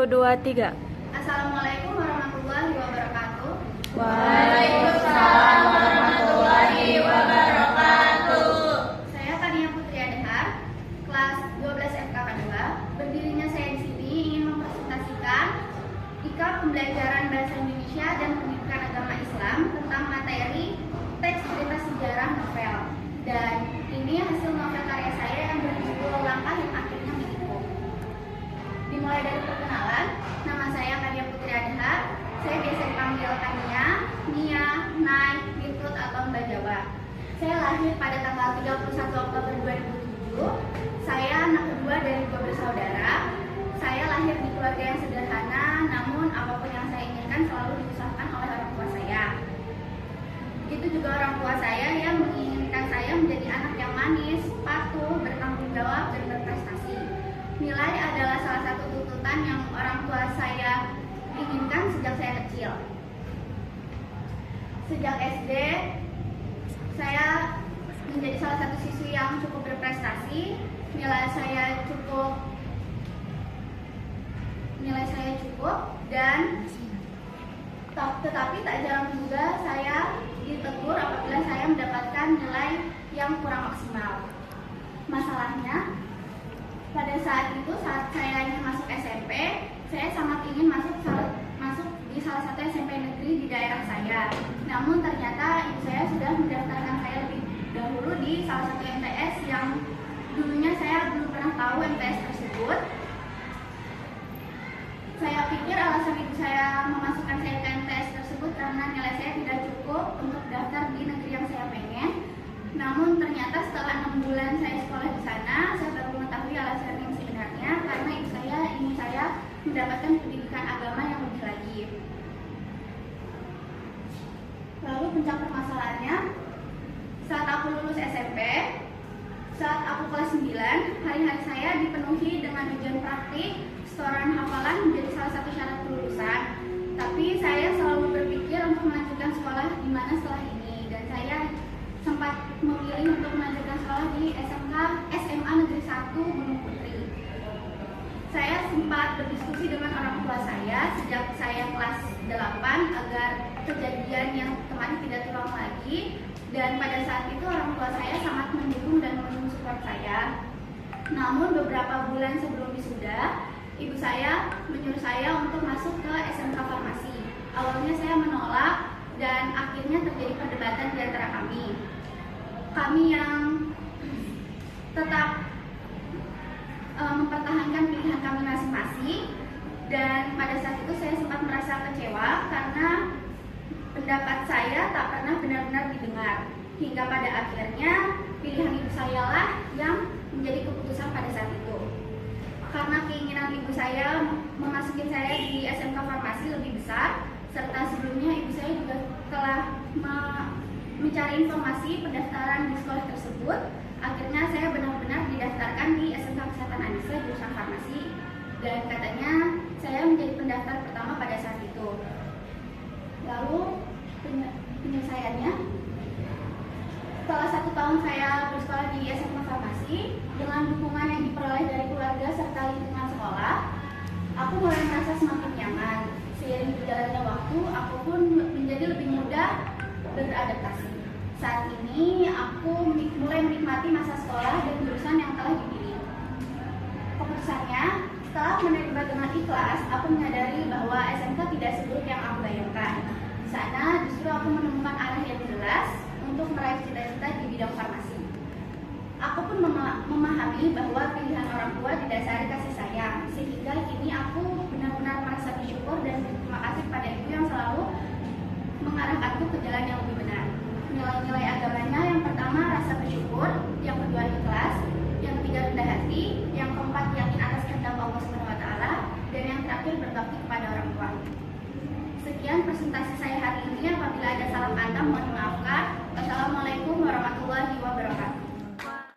2, 3. Assalamualaikum warahmatullahi wabarakatuh. Waalaikumsalam warahmatullahi wabarakatuh. Saya Tania Putri Adhar, kelas 12 FKK 2. Berdirinya saya di sini ingin mempresentasikan IKA Pembelajaran Bahasa Indonesia dan Pendidikan Agama Islam tentang materi teks cerita sejarah novel. Dan ini hasil novel karya saya yang berjudul Langkah yang Akhirnya Menipu. Dimulai dari perkenalan, nama saya Tania Putri Adhar. Saya biasa dipanggil Tania, Nia, Nai, Ditut, atau Mbak Jawa. Saya lahir pada tanggal 31 Oktober 2007. Saya anak kedua dari 2 bersaudara. Saya lahir di keluarga yang sederhana, namun apapun yang saya inginkan selalu diusahakan oleh orang tua saya. Begitu juga orang tua saya yang menginginkan saya menjadi anak yang manis, patuh, bertanggung jawab, dan berprestasi. Nilai adalah salah satu tuntutan yang orang tua saya inginkan sejak saya kecil. Sejak SD, saya menjadi salah satu siswi yang cukup berprestasi. Nilai saya cukup dan tetapi tak jarang juga saya ditegur apabila saya mendapatkan nilai yang kurang maksimal. Masalahnya, pada saat itu, saat saya ingin masuk SMP, saya sangat ingin masuk di salah satu SMP negeri di daerah saya. Namun ternyata ibu saya sudah mendaftarkan saya lebih dahulu di salah satu MTS yang dulunya saya belum pernah tahu MTS tersebut. Saya pikir alasan ibu saya memasukkan saya ke MTS tersebut karena nilai saya tidak cukup untuk daftar di negeri yang saya pengen. Namun ternyata setelah 6 bulan saya sekolah di sana, saya baru mengetahui alasan yang sebenarnya karena ibu saya ingin saya mendapatkan pendidikan agama yang lebih lagi. Lalu puncak permasalahannya, saat aku lulus SMP, saat aku kelas 9, hari-hari saya dipenuhi dengan ujian praktik, setoran hafalan menjadi salah satu syarat kelulusan. Tapi saya selalu berpikir untuk melanjutkan sekolah di mana setelah ini, dan saya sempat memilih untuk melanjutkan sekolah di SMA Negeri 1 Gunung Putri. Saya sempat berdiskusi dengan orang tua saya sejak saya kelas 8 agar kejadian yang kemarin tidak terulang lagi, dan pada saat itu orang tua saya sangat mendukung dan mensupport saya. Namun beberapa bulan sebelum wisuda, ibu saya menyuruh saya untuk masuk ke SMK Farmasi. Awalnya saya menolak dan akhirnya terjadi perdebatan di antara kami. Kami yang tetap mempertahankan pilihan kami masing-masing, dan pada saat itu saya sempat merasa kecewa karena pendapat saya tak pernah benar-benar didengar. Hingga pada akhirnya pilihan ibu saya lah yang menjadi keputusan pada saat itu. Karena keinginan ibu saya memasukin saya di SMK Farmasi lebih besar, serta sebelumnya ibu saya juga telah mencari informasi pendaftaran di sekolah tersebut, akhirnya saya benar-benar didaftarkan di SMK Kesehatan Anissa jurusan Farmasi, dan katanya saya menjadi pendaftar pertama pada saat itu. Lalu penyelesaiannya, setelah 1 tahun saya bersekolah di SMK Farmasi, dengan dukungan yang diperoleh dari keluarga serta lingkungan sekolah, aku mulai merasa semakin nyaman. Seiring berjalannya waktu, aku pun menjadi lebih mudah beradaptasi. Saat ini, aku mulai menikmati masa sekolah dan jurusan yang telah dipilih. Keputusannya, setelah menerima dengan ikhlas, aku menyadari bahwa SMK tidak seburuk yang aku bayangkan. Di sana, justru aku menemukan arah yang jelas untuk meraih cita-cita di bidang farmasi. Aku pun memahami bahwa pilihan orang tua didasari kasih sayang, sehingga kini aku benar-benar merasa bersyukur dan berterima kasih pada ibu yang selalu mengarahkanku ke jalan yang lebih benar. Nilai-nilai agamanya, yang pertama rasa bersyukur, yang kedua ikhlas, yang ketiga rendah hati, yang keempat yakin atas kehendak Allah SWT, dan yang terakhir berbakti kepada orang tua. Sekian presentasi saya hari ini. Apabila ada salah kata, mohon maaf.